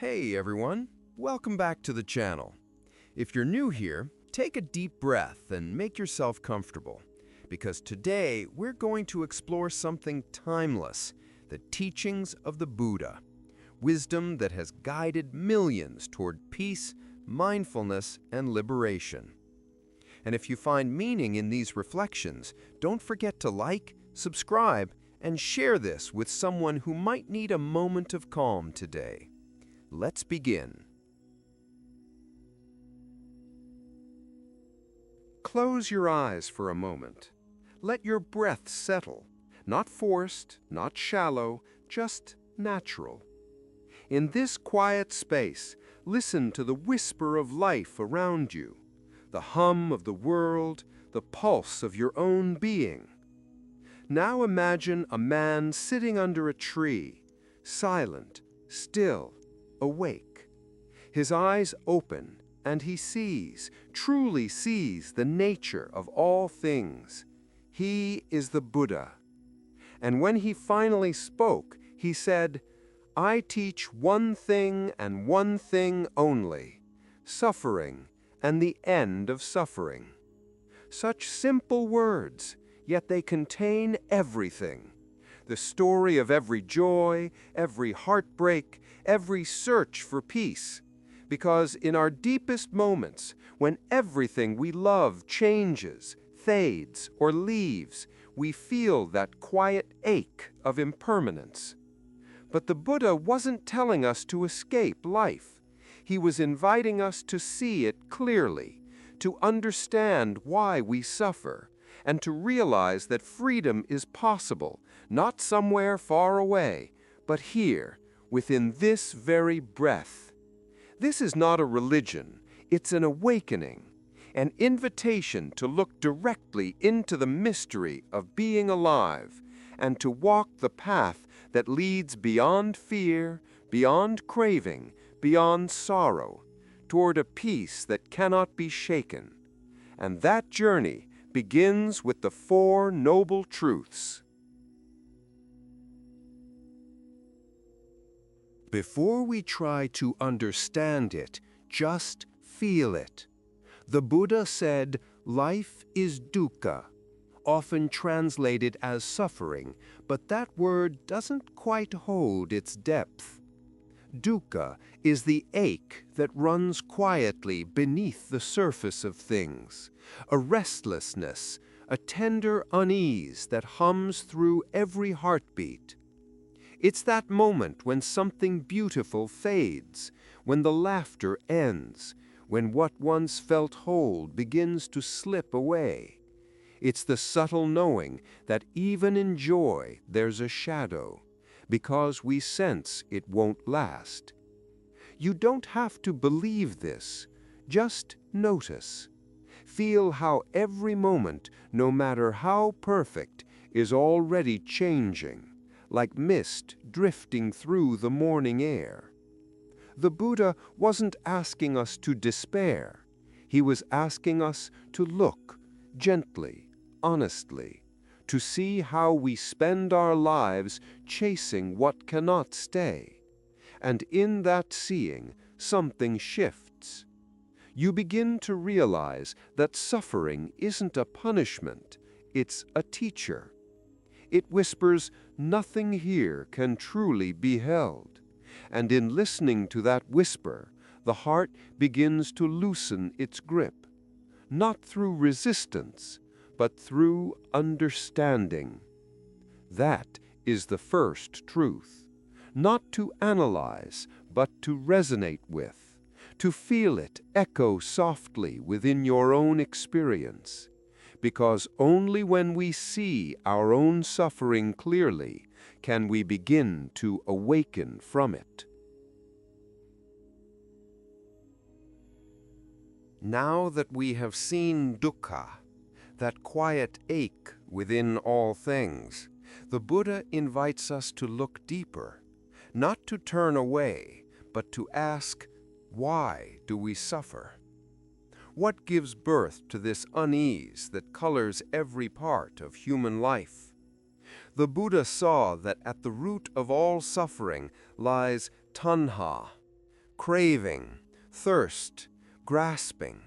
Hey everyone, welcome back to the channel. If you're new here, take a deep breath and make yourself comfortable, because today we're going to explore something timeless, the teachings of the Buddha, wisdom that has guided millions toward peace, mindfulness, and liberation. And if you find meaning in these reflections, don't forget to like, subscribe, and share this with someone who might need a moment of calm today. Let's begin. Close your eyes for a moment. Let your breath settle, not forced, not shallow, just natural. In this quiet space, listen to the whisper of life around you, the hum of the world, the pulse of your own being. Now imagine a man sitting under a tree, silent, still, awake. His eyes open, and he sees, truly sees the nature of all things. He is the Buddha. And when he finally spoke, he said, "I teach one thing and one thing only, suffering and the end of suffering." Such simple words, yet they contain everything. The story of every joy, every heartbreak, every search for peace. Because in our deepest moments, when everything we love changes, fades, or leaves, we feel that quiet ache of impermanence. But the Buddha wasn't telling us to escape life. He was inviting us to see it clearly, to understand why we suffer, and to realize that freedom is possible, not somewhere far away, but here, within this very breath. This is not a religion, it's an awakening, an invitation to look directly into the mystery of being alive, and to walk the path that leads beyond fear, beyond craving, beyond sorrow, toward a peace that cannot be shaken. And that journey begins with the Four Noble Truths. Before we try to understand it, just feel it. The Buddha said, life is dukkha, often translated as suffering, but that word doesn't quite hold its depth. Dukkha is the ache that runs quietly beneath the surface of things, a restlessness, a tender unease that hums through every heartbeat. It's that moment when something beautiful fades, when the laughter ends, when what once felt whole begins to slip away. It's the subtle knowing that even in joy there's a shadow, because we sense it won't last. You don't have to believe this, just notice. Feel how every moment, no matter how perfect, is already changing, like mist drifting through the morning air. The Buddha wasn't asking us to despair. He was asking us to look gently, honestly, to see how we spend our lives chasing what cannot stay. And in that seeing, something shifts. You begin to realize that suffering isn't a punishment, it's a teacher. It whispers, nothing here can truly be held. And in listening to that whisper, the heart begins to loosen its grip, not through resistance, but through understanding. That is the first truth, not to analyze, but to resonate with, to feel it echo softly within your own experience. Because only when we see our own suffering clearly can we begin to awaken from it. Now that we have seen dukkha, that quiet ache within all things, the Buddha invites us to look deeper, not to turn away, but to ask, why do we suffer? What gives birth to this unease that colors every part of human life? The Buddha saw that at the root of all suffering lies tanha, craving, thirst, grasping,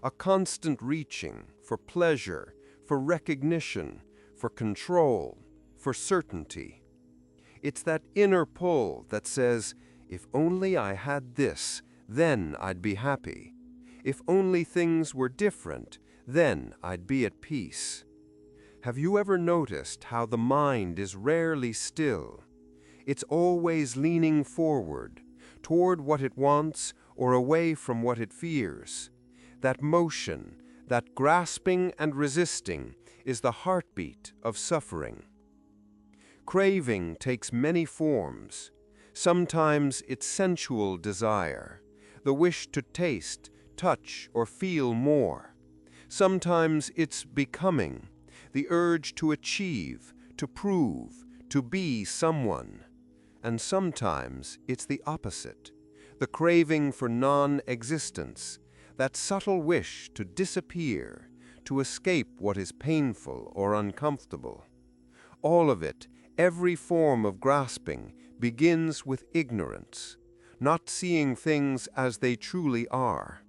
a constant reaching for pleasure, for recognition, for control, for certainty. It's that inner pull that says, if only I had this, then I'd be happy. If only things were different, then I'd be at peace. Have you ever noticed how the mind is rarely still? It's always leaning forward, toward what it wants or away from what it fears. That motion, that grasping and resisting, is the heartbeat of suffering. Craving takes many forms. Sometimes it's sensual desire, the wish to taste, touch, or feel more. Sometimes it's becoming, the urge to achieve, to prove, to be someone. And sometimes it's the opposite, the craving for non-existence, that subtle wish to disappear, to escape what is painful or uncomfortable. All of it, every form of grasping, begins with ignorance, not seeing things as they truly are.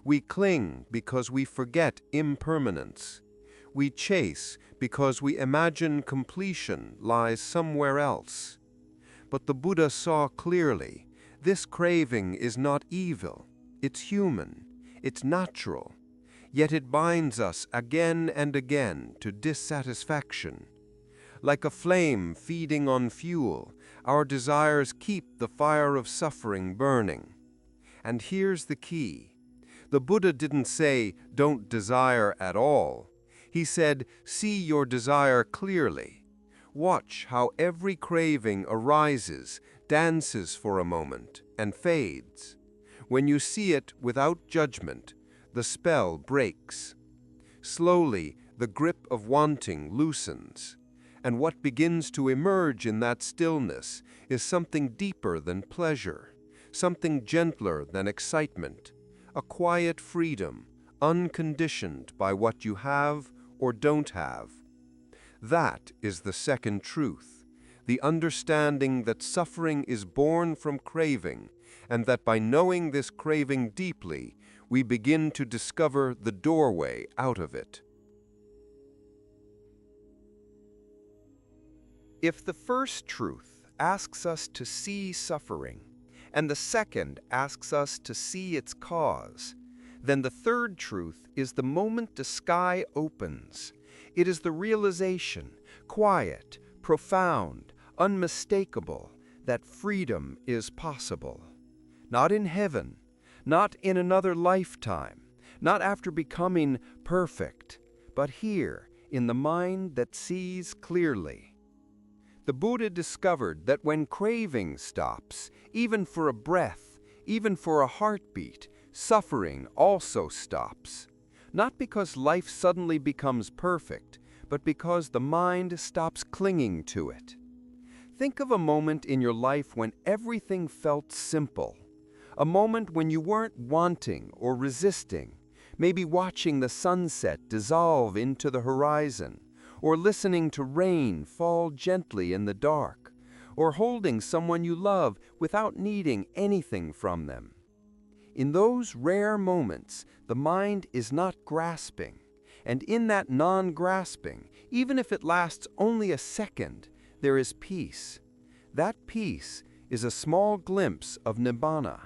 We cling because we forget impermanence. We chase because we imagine completion lies somewhere else. But the Buddha saw clearly, this craving is not evil, it's human, it's natural, yet it binds us again and again to dissatisfaction. Like a flame feeding on fuel, our desires keep the fire of suffering burning. And here's the key. The Buddha didn't say, don't desire at all. He said, see your desire clearly. Watch how every craving arises, dances for a moment, and fades. When you see it without judgment, the spell breaks. Slowly, the grip of wanting loosens. And what begins to emerge in that stillness is something deeper than pleasure, something gentler than excitement, a quiet freedom, unconditioned by what you have or don't have. That is the second truth, the understanding that suffering is born from craving, and that by knowing this craving deeply, we begin to discover the doorway out of it. If the first truth asks us to see suffering, and the second asks us to see its cause, then the third truth is the moment the sky opens. It is the realization, quiet, profound, unmistakable, that freedom is possible. Not in heaven, not in another lifetime, not after becoming perfect, but here, in the mind that sees clearly. The Buddha discovered that when craving stops, even for a breath, even for a heartbeat, suffering also stops. Not because life suddenly becomes perfect, but because the mind stops clinging to it. Think of a moment in your life when everything felt simple. A moment when you weren't wanting or resisting, maybe watching the sunset dissolve into the horizon, or listening to rain fall gently in the dark, or holding someone you love without needing anything from them. In those rare moments, the mind is not grasping, and in that non-grasping, even if it lasts only a second, there is peace. That peace is a small glimpse of nibbana.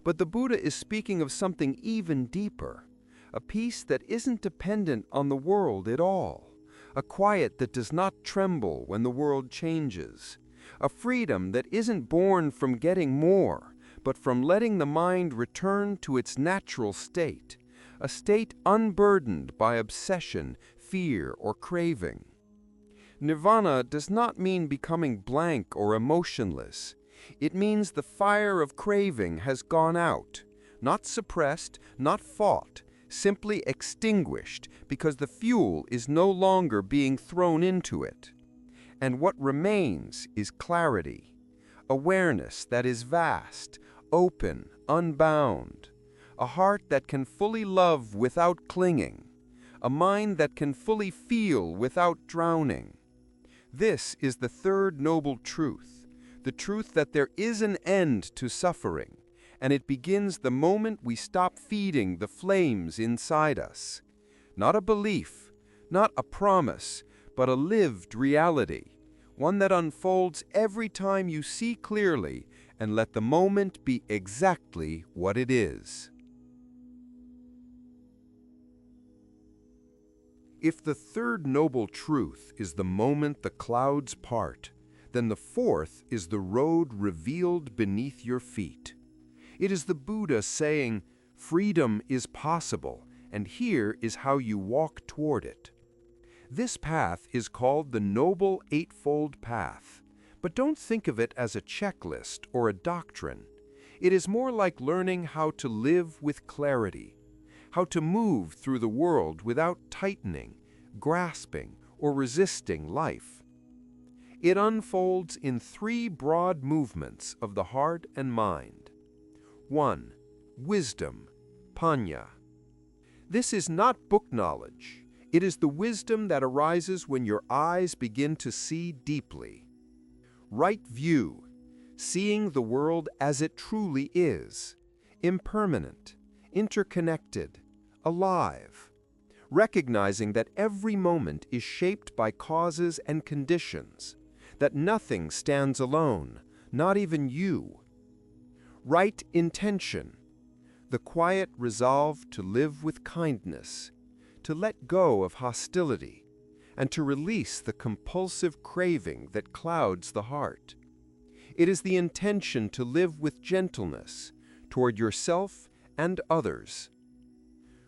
But the Buddha is speaking of something even deeper, a peace that isn't dependent on the world at all. A quiet that does not tremble when the world changes, a freedom that isn't born from getting more, but from letting the mind return to its natural state, a state unburdened by obsession, fear, or craving. Nirvana does not mean becoming blank or emotionless. It means the fire of craving has gone out, not suppressed, not fought, simply extinguished because the fuel is no longer being thrown into it. And what remains is clarity, awareness that is vast, open, unbound, a heart that can fully love without clinging, a mind that can fully feel without drowning. This is the third noble truth, the truth that there is an end to suffering, and it begins the moment we stop feeding the flames inside us. Not a belief, not a promise, but a lived reality, one that unfolds every time you see clearly and let the moment be exactly what it is. If the third noble truth is the moment the clouds part, then the fourth is the road revealed beneath your feet. It is the Buddha saying, freedom is possible, and here is how you walk toward it. This path is called the Noble Eightfold Path, but don't think of it as a checklist or a doctrine. It is more like learning how to live with clarity, how to move through the world without tightening, grasping, or resisting life. It unfolds in three broad movements of the heart and mind. 1. Wisdom, Panya. This is not book knowledge. It is the wisdom that arises when your eyes begin to see deeply. Right view, seeing the world as it truly is, impermanent, interconnected, alive, recognizing that every moment is shaped by causes and conditions, that nothing stands alone, not even you. Right intention, the quiet resolve to live with kindness, to let go of hostility, and to release the compulsive craving that clouds the heart. It is the intention to live with gentleness toward yourself and others.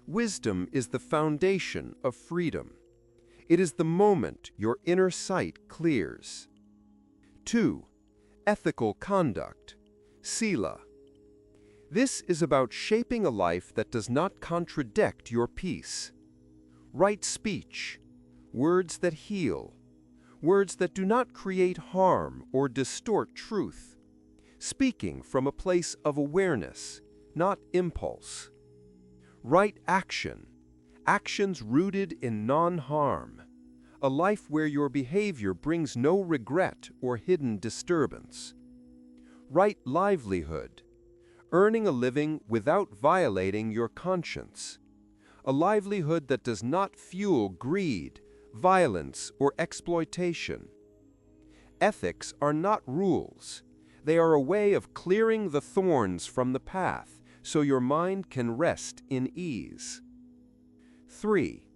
Wisdom is the foundation of freedom. It is the moment your inner sight clears. 2. Ethical conduct, Sila. This is about shaping a life that does not contradict your peace. Right speech, words that heal, words that do not create harm or distort truth, speaking from a place of awareness, not impulse. Right action, actions rooted in non-harm, a life where your behavior brings no regret or hidden disturbance. Right livelihood, earning a living without violating your conscience, a livelihood that does not fuel greed, violence, or exploitation. Ethics are not rules. They are a way of clearing the thorns from the path so your mind can rest in ease. 3.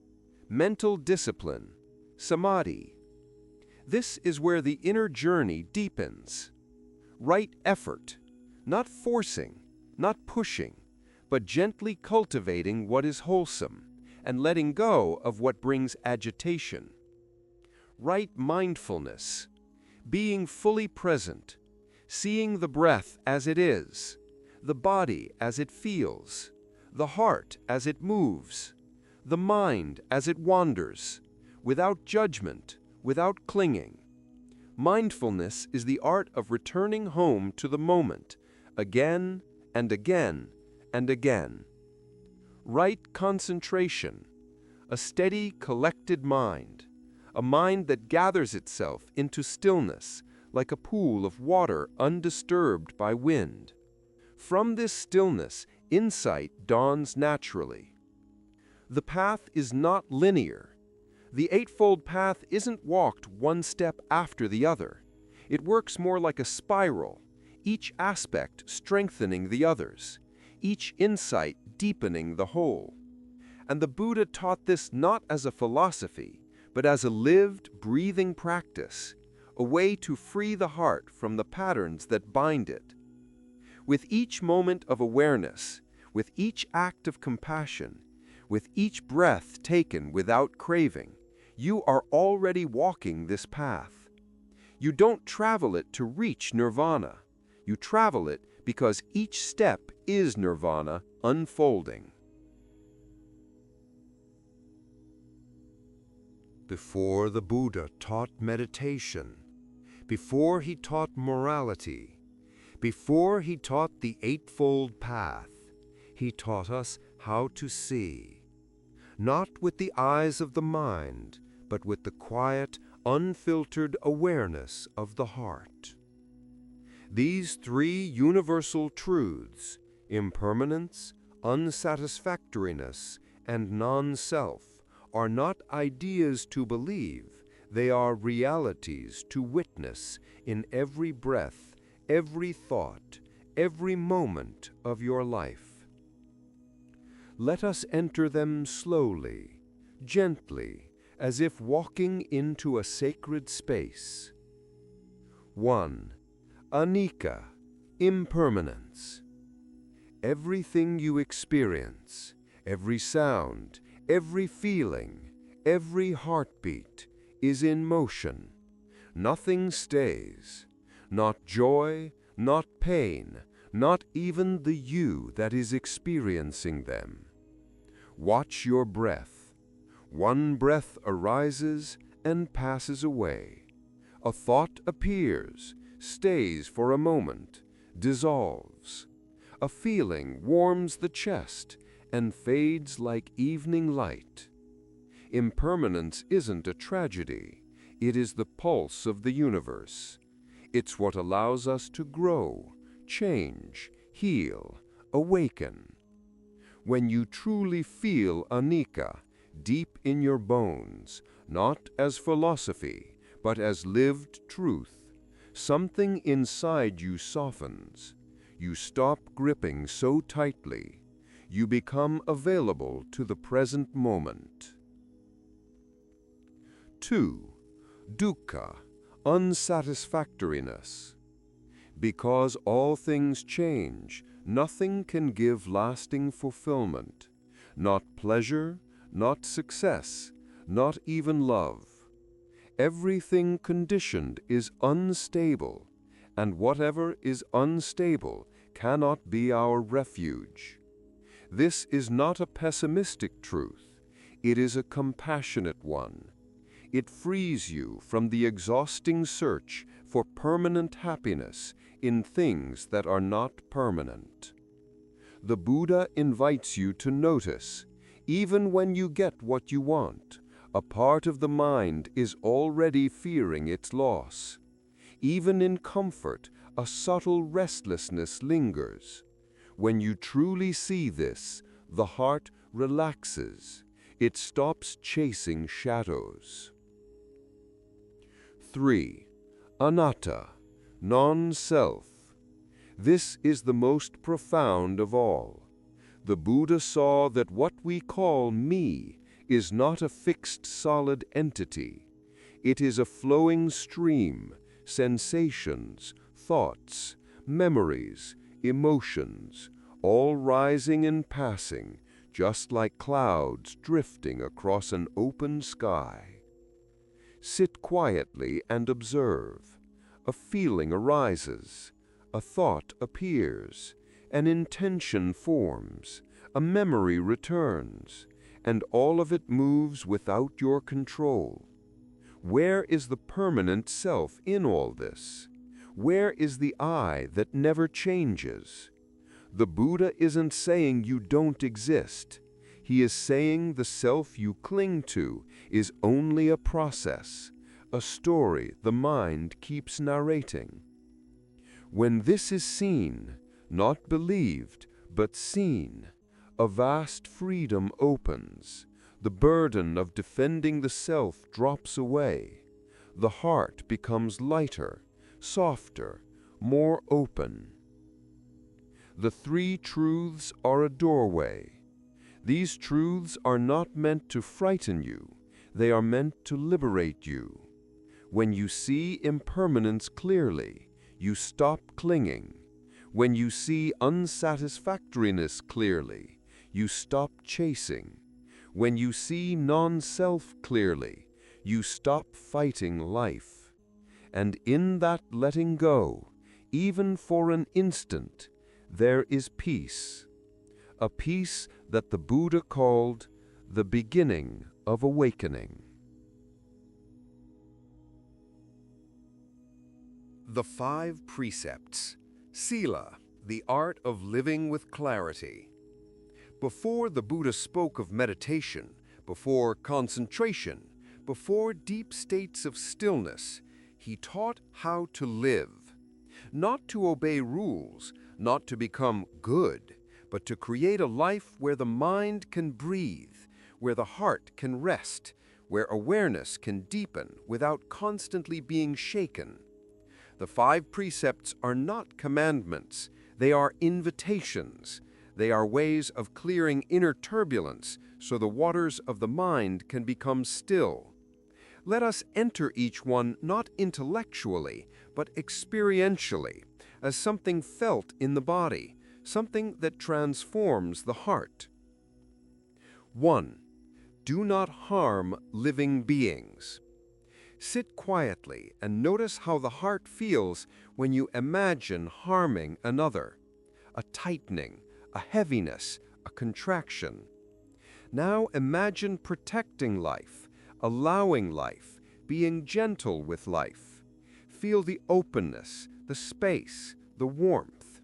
Mental discipline, Samadhi. This is where the inner journey deepens. Right effort, not forcing, not pushing, but gently cultivating what is wholesome and letting go of what brings agitation. Right mindfulness, being fully present, seeing the breath as it is, the body as it feels, the heart as it moves, the mind as it wanders, without judgment, without clinging. Mindfulness is the art of returning home to the moment, again and again and again. Right concentration, a steady, collected mind, a mind that gathers itself into stillness like a pool of water undisturbed by wind. From this stillness, insight dawns naturally. The path is not linear. The Eightfold Path isn't walked one step after the other. It works more like a spiral, each aspect strengthening the others, each insight deepening the whole. And the Buddha taught this not as a philosophy, but as a lived, breathing practice, a way to free the heart from the patterns that bind it. With each moment of awareness, with each act of compassion, with each breath taken without craving, you are already walking this path. You don't travel it to reach nirvana. You travel it because each step is nirvana unfolding. Before the Buddha taught meditation, before he taught morality, before he taught the Eightfold Path, he taught us how to see, not with the eyes of the mind, but with the quiet, unfiltered awareness of the heart. These three universal truths, Impermanence, unsatisfactoriness, and non-self are not ideas to believe, they are realities to witness in every breath, every thought, every moment of your life. Let us enter them slowly, gently, as if walking into a sacred space. 1. Anicca, impermanence. Everything you experience, every sound, every feeling, every heartbeat is in motion. Nothing stays, not joy, not pain, not even the you that is experiencing them. Watch your breath. One breath arises and passes away. A thought appears, stays for a moment, dissolves. A feeling warms the chest and fades like evening light. Impermanence isn't a tragedy. It is the pulse of the universe. It's what allows us to grow, change, heal, awaken. When you truly feel anicca deep in your bones, not as philosophy, but as lived truth, something inside you softens. You stop gripping so tightly. You become available to the present moment. 2. Dukkha, unsatisfactoriness. Because all things change, nothing can give lasting fulfillment. Not pleasure, not success, not even love. Everything conditioned is unstable, and whatever is unstable cannot be our refuge. This is not a pessimistic truth. It is a compassionate one. It frees you from the exhausting search for permanent happiness in things that are not permanent. The Buddha invites you to notice, even when you get what you want, a part of the mind is already fearing its loss. Even in comfort, a subtle restlessness lingers. When you truly see this, the heart relaxes. It stops chasing shadows. 3. Anatta, non-self. This is the most profound of all. The Buddha saw that what we call me is not a fixed solid entity. It is a flowing stream, sensations, thoughts, memories, emotions, all rising and passing, just like clouds drifting across an open sky. Sit quietly and observe. A feeling arises, a thought appears, an intention forms, a memory returns, and all of it moves without your control. Where is the permanent self in all this? Where is the I that never changes? The Buddha isn't saying you don't exist. He is saying the self you cling to is only a process, a story the mind keeps narrating. When this is seen, not believed, but seen, a vast freedom opens. The burden of defending the self drops away. The heart becomes lighter, softer, more open. The three truths are a doorway. These truths are not meant to frighten you. They are meant to liberate you. When you see impermanence clearly, you stop clinging. When you see unsatisfactoriness clearly, you stop chasing. When you see non-self clearly, you stop fighting life. And in that letting go, even for an instant, there is peace. A peace that the Buddha called the beginning of awakening. The Five Precepts. Sila, the art of living with clarity. Before the Buddha spoke of meditation, before concentration, before deep states of stillness, he taught how to live. Not to obey rules, not to become good, but to create a life where the mind can breathe, where the heart can rest, where awareness can deepen without constantly being shaken. The Five Precepts are not commandments, they are invitations. They are ways of clearing inner turbulence so the waters of the mind can become still. Let us enter each one not intellectually, but experientially, as something felt in the body, something that transforms the heart. 1. Do not harm living beings. Sit quietly and notice how the heart feels when you imagine harming another. A tightening, a heaviness, a contraction. Now imagine protecting life, allowing life, being gentle with life. Feel the openness, the space, the warmth.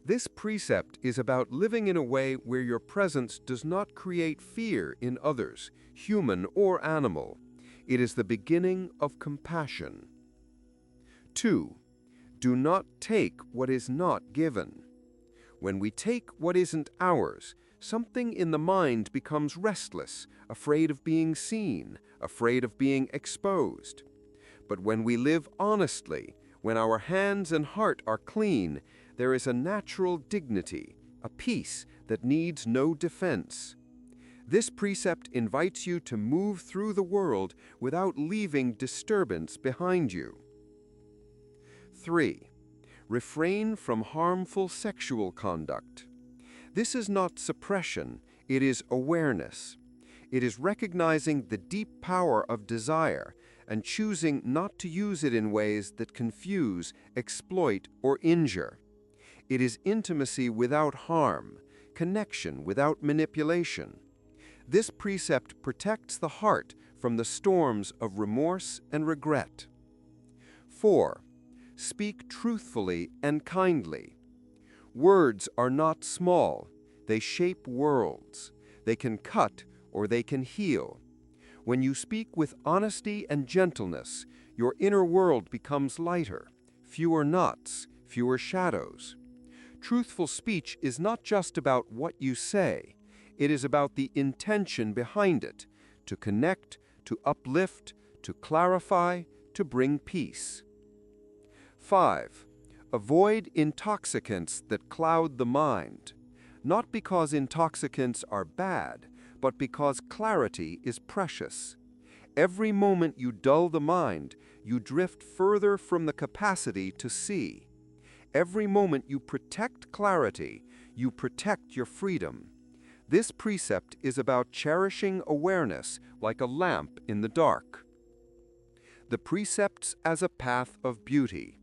This precept is about living in a way where your presence does not create fear in others, human or animal. It is the beginning of compassion. 2. Do not take what is not given. When we take what isn't ours, something in the mind becomes restless, afraid of being seen, afraid of being exposed. But when we live honestly, when our hands and heart are clean, there is a natural dignity, a peace that needs no defense. This precept invites you to move through the world without leaving disturbance behind you. 3. Refrain from harmful sexual conduct. This is not suppression, it is awareness. It is recognizing the deep power of desire and choosing not to use it in ways that confuse, exploit, or injure. It is intimacy without harm, connection without manipulation. This precept protects the heart from the storms of remorse and regret. 4. Speak truthfully and kindly. Words are not small. They shape worlds. They can cut or they can heal. When you speak with honesty and gentleness, your inner world becomes lighter, fewer knots, fewer shadows. Truthful speech is not just about what you say. It is about the intention behind it, to connect, to uplift, to clarify, to bring peace. 5. Avoid intoxicants that cloud the mind, not because intoxicants are bad, but because clarity is precious. Every moment you dull the mind, you drift further from the capacity to see. Every moment you protect clarity, you protect your freedom. This precept is about cherishing awareness like a lamp in the dark. The precepts as a path of beauty.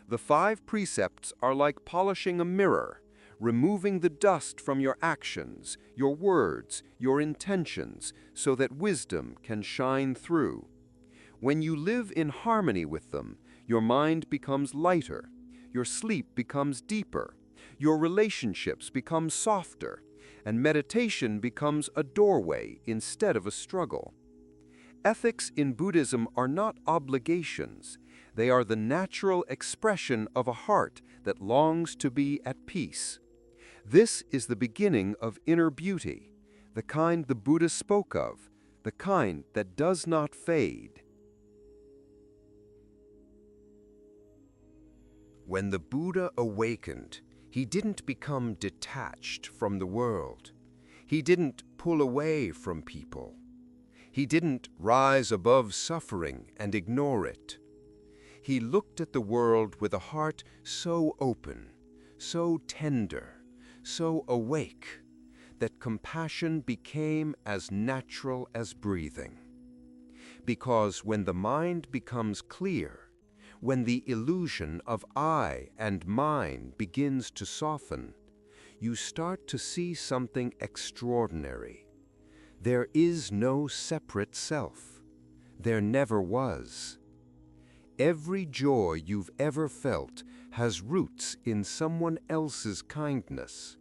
The 5 precepts are like polishing a mirror, removing the dust from your actions, your words, your intentions, so that wisdom can shine through. When you live in harmony with them, your mind becomes lighter, your sleep becomes deeper, your relationships become softer, and meditation becomes a doorway instead of a struggle. Ethics in Buddhism are not obligations. They are the natural expression of a heart that longs to be at peace. This is the beginning of inner beauty, the kind the Buddha spoke of, the kind that does not fade. When the Buddha awakened, he didn't become detached from the world. He didn't pull away from people. He didn't rise above suffering and ignore it. He looked at the world with a heart so open, so tender, so awake, that compassion became as natural as breathing. Because when the mind becomes clear, when the illusion of I and mine begins to soften, you start to see something extraordinary. There is no separate self. There never was. Every joy you've ever felt has roots in someone else's kindness.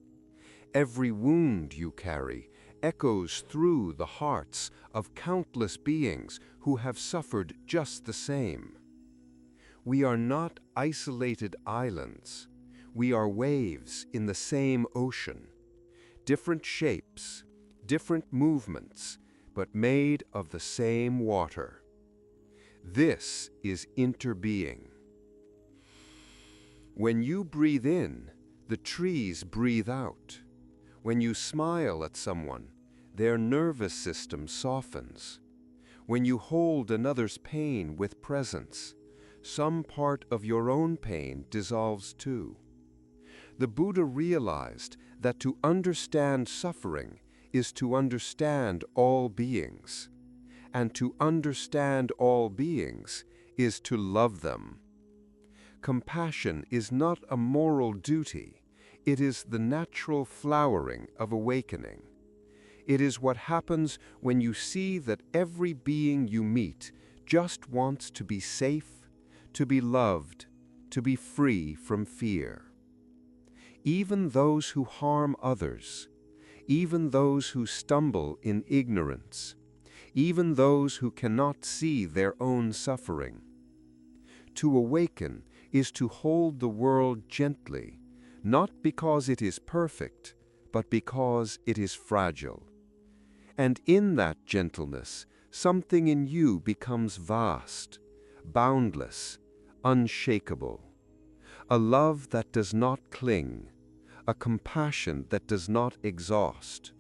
Every wound you carry echoes through the hearts of countless beings who have suffered just the same. We are not isolated islands. We are waves in the same ocean, different shapes, different movements, but made of the same water. This is interbeing. When you breathe in, the trees breathe out. When you smile at someone, their nervous system softens. When you hold another's pain with presence, some part of your own pain dissolves too. The Buddha realized that to understand suffering is to understand all beings, and to understand all beings is to love them. Compassion is not a moral duty, it is the natural flowering of awakening. It is what happens when you see that every being you meet just wants to be safe, to be loved, to be free from fear. Even those who harm others, even those who stumble in ignorance, even those who cannot see their own suffering. To awaken is to hold the world gently, not because it is perfect, but because it is fragile. And in that gentleness, something in you becomes vast, boundless, unshakable. A love that does not cling, a compassion that does not exhaust,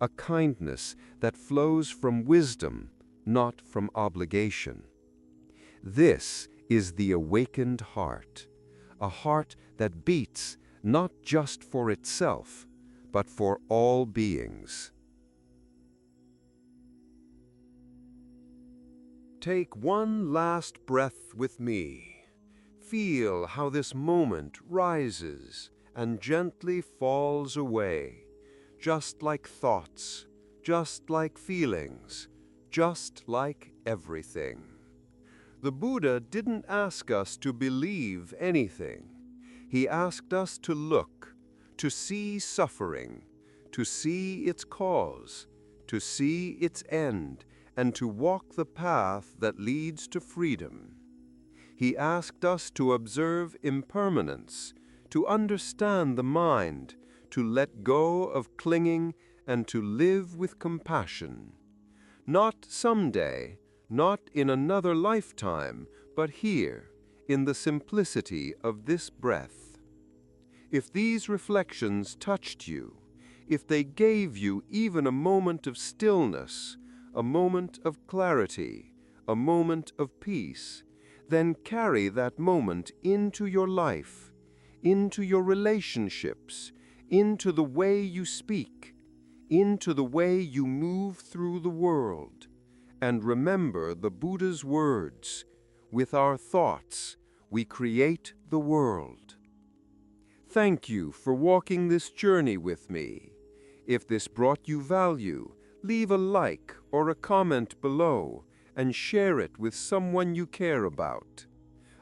a kindness that flows from wisdom, not from obligation. This is the awakened heart, a heart that beats not just for itself, but for all beings. Take one last breath with me. Feel how this moment rises and gently falls away, just like thoughts, just like feelings, just like everything. The Buddha didn't ask us to believe anything. He asked us to look, to see suffering, to see its cause, to see its end, and to walk the path that leads to freedom. He asked us to observe impermanence, to understand the mind, to let go of clinging, and to live with compassion. Not someday, not in another lifetime, but here, in the simplicity of this breath. If these reflections touched you, if they gave you even a moment of stillness, a moment of clarity, a moment of peace, then carry that moment into your life, into your relationships, into the way you speak, into the way you move through the world. And remember the Buddha's words, with our thoughts, we create the world. Thank you for walking this journey with me. If this brought you value, leave a like or a comment below and share it with someone you care about.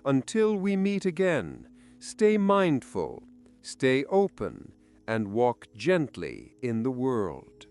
Until we meet again, stay mindful, stay open, and walk gently in the world.